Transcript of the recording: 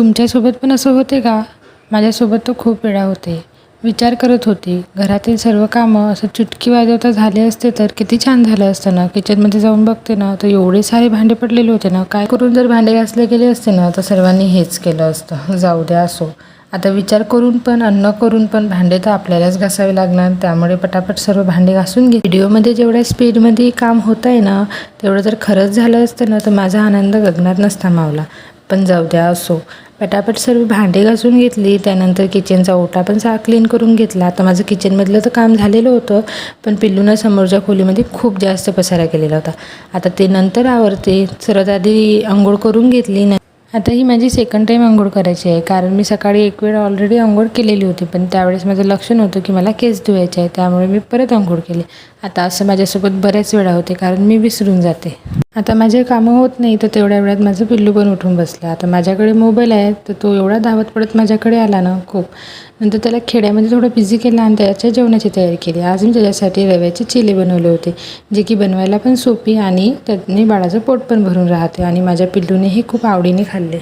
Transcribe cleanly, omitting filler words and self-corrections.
तुमच्यासोबत पण असं होते का? माझ्यासोबत तर खूप वेळा होते. विचार करत होती, घरातील सर्व कामं असं चुटकी वाजवता झाले असते तर किती छान झालं असतं ना. किचनमध्ये जाऊन बघते ना, तर एवढे सारे भांडे पडलेले होते ना. काय करून जर भांडे घासले गेले असते ना, तर सर्वांनी हेच केलं असतं, जाऊ द्या असो. आता विचार करून पण अन्न करून पण भांडे तर आपल्यालाच घासावे लागणार. त्यामुळे पटापट सर्व भांडे घासून घे. व्हिडिओमध्ये जेवढ्या स्पीडमध्ये काम होत आहे ना, तेवढं जर खरंच झालं असतं ना, तर माझा आनंद गगनात नसता मावला. पण जाऊ द्या असो. पटापट सर्व भांडे घासून घेतली. त्यानंतर किचनचा ओटा पण क्लीन करून घेतला. आता माझं किचनमधलं तर काम झालेलं होतं, पण पिल्लूनं समोरच्या खोलीमध्ये खूप जास्त पसारा केलेला होता. आता ते नंतर आवरते. सर्वात आधी अंघोळ करून घेतली. आता ही माझी सेकंड टाईम अंघोळ करायची आहे, कारण मी सकाळी एक वेळ ऑलरेडी अंघोळ केलेली होती, पण त्यावेळेस माझं लक्ष नव्हतं की मला केस धुवायचे आहे, त्यामुळे मी परत अंघोळ केली. आता असं माझ्यासोबत बऱ्याच वेळा होते, कारण मी विसरून जाते. आता माझे कामं होत नाही, तर तेवढ्या वेळात माझं पिल्लू पण उठून बसलं. आता माझ्याकडे मोबाईल आहे, तर तो एवढा धावत पडत माझ्याकडे आला ना खूप. नंतर त्याला खेड्यामध्ये थोडं बिझी केलं आणि त्याच्या जेवणाची तयारी केली. आज मी त्याच्यासाठी रव्याचे चिले बनवले होते, जे की बनवायला पण सोपी आणि त्याने बाळाचं पोट पण भरून राहते आणि माझ्या पिल्लूने हे खूप आवडीने खाल्ले.